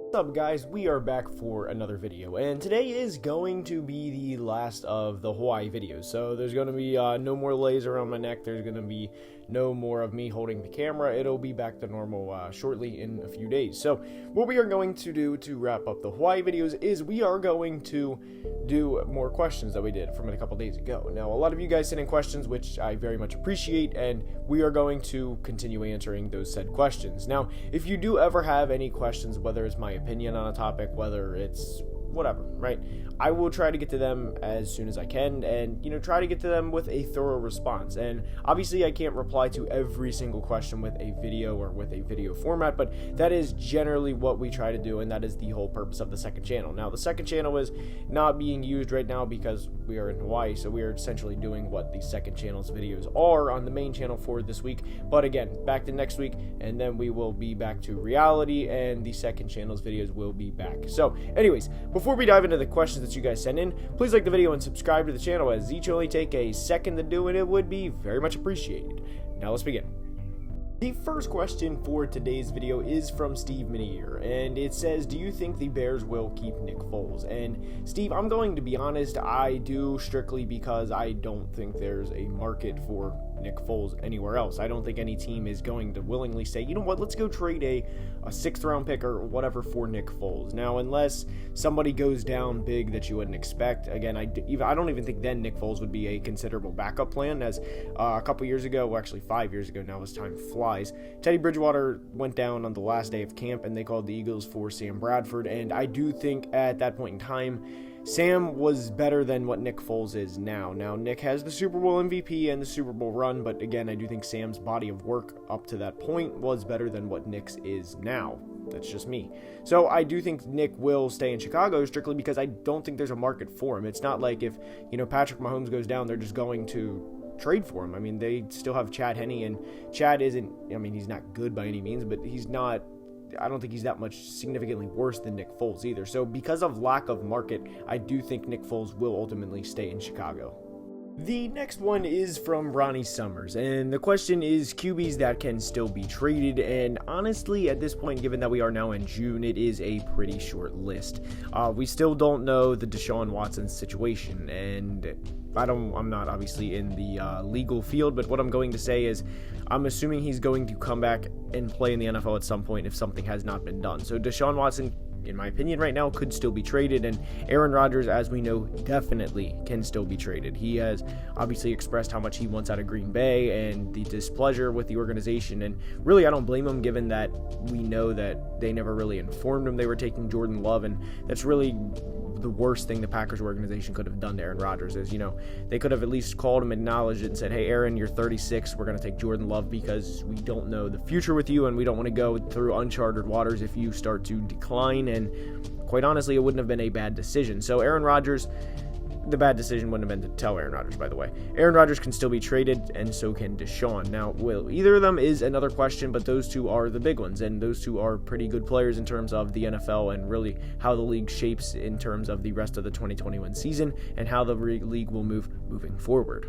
What's up, guys? We are back for another video, and today is going to be the last of the Hawaii videos. So there's going to be no more lays around my neck. There's going to be no more of me holding the camera. It'll be back to normal shortly in a few days. So what we are going to do to wrap up the Hawaii videos is we are going to do more questions that we did from a couple days ago. Now, a lot of you guys sent in questions, which I very much appreciate, and we are going to continue answering those said questions. Now, if you do ever have any questions, whether it's my opinion on a topic, whether it's whatever, right, I will try to get to them as soon as I can, and try to get to them with a thorough response. And obviously I can't reply to every single question with a video or with a video format, but that is generally what we try to do, and that is the whole purpose of the second channel. Now, the second channel is not being used right now because we are in Hawaii, so we are essentially doing what the second channel's videos are on the main channel for this week. But again, back to next week, and then we will be back to reality, and the second channel's videos will be back. So anyways, before we dive into the questions that you guys send in, please like the video and subscribe to the channel, as each only take a second to do, and it would be very much appreciated. Now let's begin. The first question for today's video is from Steve Minier, and it says, do you think the Bears will keep Nick Foles? And Steve, I'm going to be honest, I do, strictly because I don't think there's a market for Nick Foles anywhere else. I don't think any team is going to willingly say, you know what, let's go trade a 6th round pick or whatever for Nick Foles. Now, unless somebody goes down big that you wouldn't expect, again, I don't even think then Nick Foles would be a considerable backup plan, as a couple years ago, well, actually 5 years ago now as time flies, Teddy Bridgewater went down on the last day of camp, and they called the Eagles for Sam Bradford, and I do think at that point in time, Sam was better than what Nick Foles is now. Now, Nick has the Super Bowl MVP and the Super Bowl run, but again, I do think Sam's body of work up to that point was better than what Nick's is now. That's just me. So I do think Nick will stay in Chicago, strictly because I don't think there's a market for him. It's not like if, Patrick Mahomes goes down, they're just going to trade for him. I mean, they still have Chad Henne, and Chad isn't, he's not good by any means, but I don't think he's that much significantly worse than Nick Foles either. So because of lack of market, I do think Nick Foles will ultimately stay in Chicago. The next one is from Ronnie Summers, and the question is QBs that can still be traded, and honestly, at this point, given that we are now in June, it is a pretty short list. We still don't know the Deshaun Watson situation, and I'm not obviously in the legal field, but what I'm going to say is I'm assuming he's going to come back and play in the NFL at some point if something has not been done. So Deshaun Watson, in my opinion right now, could still be traded, and Aaron Rodgers, as we know, definitely can still be traded. He has obviously expressed how much he wants out of Green Bay and the displeasure with the organization, and really I don't blame him, given that we know that they never really informed him they were taking Jordan Love, and that's really the worst thing the Packers organization could have done to Aaron Rodgers is, they could have at least called him, acknowledged it, and said, hey, Aaron, you're 36, we're going to take Jordan Love because we don't know the future with you, and we don't want to go through uncharted waters if you start to decline. And quite honestly, it wouldn't have been a bad decision. So Aaron Rodgers, the bad decision wouldn't have been to tell Aaron Rodgers, by the way. Aaron Rodgers can still be traded, and so can Deshaun. Now, will either of them is another question, but those two are the big ones, and those two are pretty good players in terms of the NFL and really how the league shapes in terms of the rest of the 2021 season and how the league will moving forward.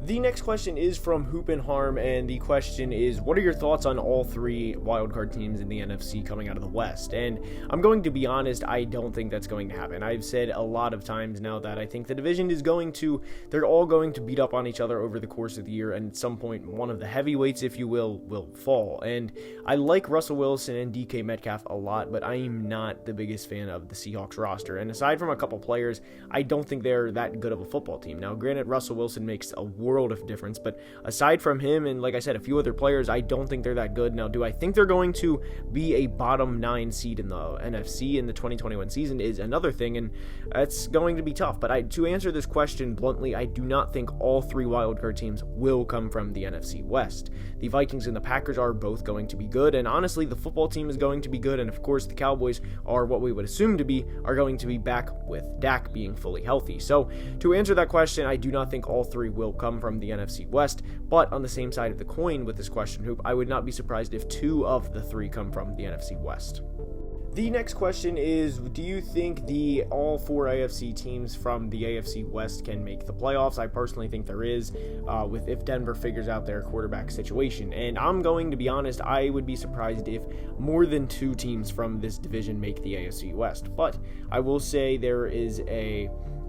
The next question is from Hoop and Harm, and the question is, what are your thoughts on all three wildcard teams in the NFC coming out of the West? And I'm going to be honest, I don't think that's going to happen. I've said a lot of times now that I think the division is they're all going to beat up on each other over the course of the year, and at some point, one of the heavyweights, if you will fall. And I like Russell Wilson and DK Metcalf a lot, but I am not the biggest fan of the Seahawks roster. And aside from a couple players, I don't think they're that good of a football team. Now, granted, Russell Wilson makes a world of difference, but aside from him and, like I said, a few other players, I don't think they're that good. Now, do I think they're going to be a bottom 9 seed in the NFC in the 2021 season is another thing, and that's going to be tough. But to answer this question bluntly, I do not think all three wildcard teams will come from the NFC West. The Vikings and the Packers are both going to be good, and honestly, the football team is going to be good, and of course, the Cowboys are what we would assume to be, are going to be back with Dak being fully healthy. So, to answer that question, I do not think all three will come from the NFC West, but on the same side of the coin with this question, Hoop, I would not be surprised if 2 of the 3 come from the NFC West. The next question is, do you think all 4 AFC teams from the AFC West can make the playoffs? I personally think there is, if Denver figures out their quarterback situation. And I'm going to be honest, I would be surprised if more than 2 teams from this division make the AFC West. But I will say there is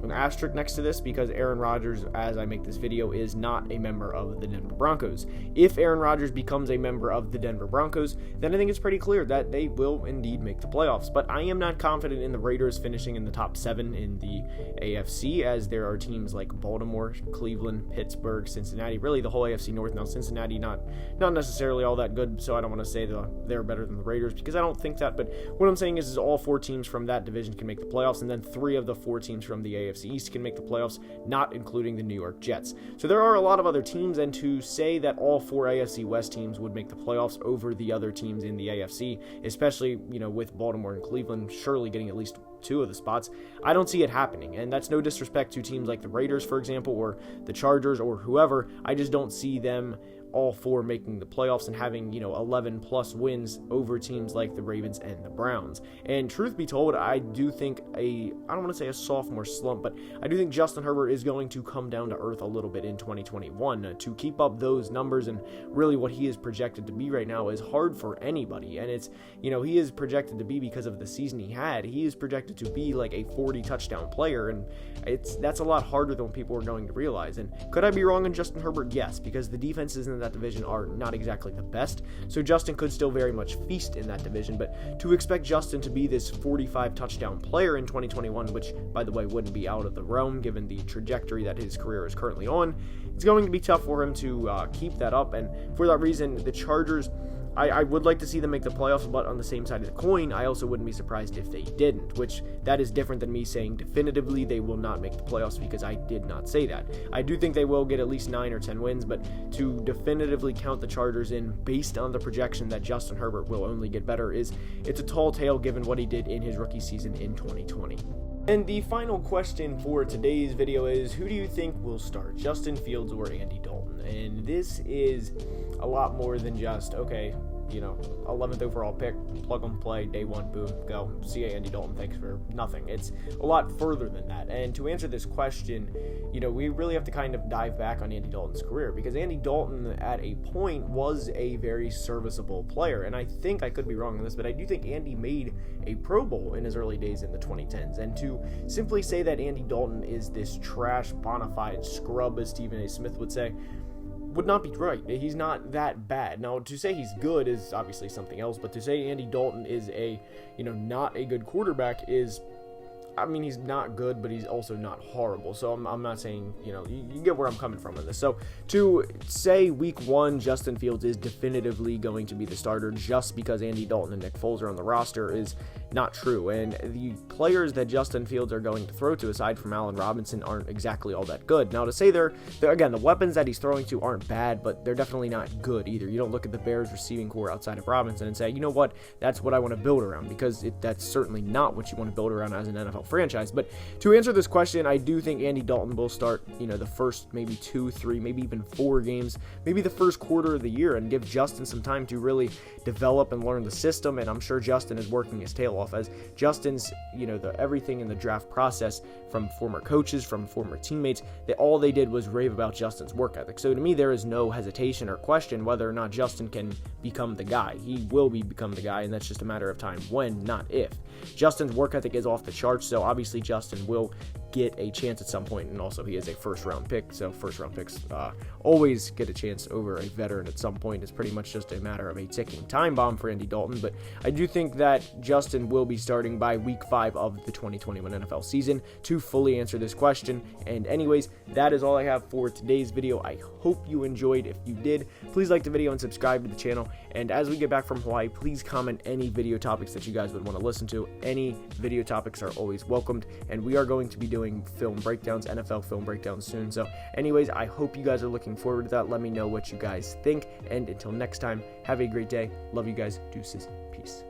an asterisk next to this because Aaron Rodgers, as I make this video, is not a member of the Denver Broncos. If Aaron Rodgers becomes a member of the Denver Broncos, then I think it's pretty clear that they will indeed make the playoffs. But I am not confident in the Raiders finishing in the top 7 in the AFC, as there are teams like Baltimore, Cleveland, Pittsburgh, Cincinnati, really the whole AFC North. Now Cincinnati not necessarily all that good, so I don't want to say they're better than the Raiders because I don't think that. But what I'm saying is all 4 teams from that division can make the playoffs, and then 3 of the 4 teams from the AFC East can make the playoffs, not including the New York Jets. So there are a lot of other teams, and to say that all 4 AFC West teams would make the playoffs over the other teams in the AFC, especially, with Baltimore and Cleveland surely getting at least 2 of the spots, I don't see it happening. And that's no disrespect to teams like the Raiders, for example, or the Chargers or whoever. I just don't see them all 4 making the playoffs and having 11 plus wins over teams like the Ravens and the Browns. And truth be told, I do think I don't want to say a sophomore slump, but I do think Justin Herbert is going to come down to earth a little bit in 2021 to keep up those numbers. And really what he is projected to be right now is hard for anybody, and it's he is projected to be, because of the season he is projected to be like a 40 touchdown player, and that's a lot harder than people are going to realize. And could I be wrong on Justin Herbert? Yes, because the defenses in that division are not exactly the best, so Justin could still very much feast in that division. But to expect Justin to be this 45 touchdown player in 2021, which by the way wouldn't be out of the realm given the trajectory that his career is currently on, it's going to be tough for him to keep that up. And for that reason, the Chargers, I would like to see them make the playoffs, but on the same side of the coin, I also wouldn't be surprised if they didn't, which that is different than me saying definitively they will not make the playoffs, because I did not say that. I do think they will get at least 9 or 10 wins, but to definitively count the Chargers in based on the projection that Justin Herbert will only get better it's a tall tale given what he did in his rookie season in 2020. And the final question for today's video is, who do you think will start, Justin Fields or Andy Dalton? And this is a lot more than just, okay, 11th overall pick, plug and play, day 1, boom, go. See ya, Andy Dalton, thanks for nothing. It's a lot further than that. And to answer this question, we really have to kind of dive back on Andy Dalton's career, because Andy Dalton at a point was a very serviceable player. And I think I could be wrong on this, but I do think Andy made a Pro Bowl in his early days in the 2010s. And to simply say that Andy Dalton is this trash, bona fide scrub, as Stephen A. Smith would say, would not be right. He's not that bad. Now, to say he's good is obviously something else, but to say Andy Dalton is not a good quarterback is, he's not good, but he's also not horrible. So I'm not saying, you get where I'm coming from on this. So to say week 1 Justin Fields is definitively going to be the starter just because Andy Dalton and Nick Foles are on the roster is not true. And the players that Justin Fields are going to throw to, aside from Allen Robinson, aren't exactly all that good. Now, to say they're again, the weapons that he's throwing to aren't bad, but they're definitely not good either. You don't look at the Bears receiving core outside of Robinson and say, you know what, that's what I want to build around, because that's certainly not what you want to build around as an NFL franchise. But to answer this question, I do think Andy Dalton will start, the first maybe 2, 3, maybe even 4 games, maybe the first quarter of the year, and give Justin some time to really develop and learn the system. And I'm sure Justin is working his tail off, as Justin's, everything in the draft process, from former coaches, from former teammates, all they did was rave about Justin's work ethic. So to me, there is no hesitation or question whether or not Justin can become the guy. He will become the guy, and that's just a matter of time when, not if. Justin's work ethic is off the charts, so obviously Justin will get a chance at some point, and also he is a first-round pick, so first-round picks always get a chance over a veteran at some point. It's pretty much just a matter of a ticking time bomb for Andy Dalton, but I do think that Justin will be starting by week 5 of the 2021 NFL season to fully answer this question. And anyways, that is all I have for today's video. I hope you enjoyed. If you did, please like the video and subscribe to the channel. And as we get back from Hawaii, please comment any video topics that you guys would want to listen to. Any video topics are always welcomed, and we are going to be doing film breakdowns, NFL film breakdowns soon. So anyways, I hope you guys are looking forward to that. Let me know what you guys think, and until next time, have a great day. Love you guys. Deuces. Peace.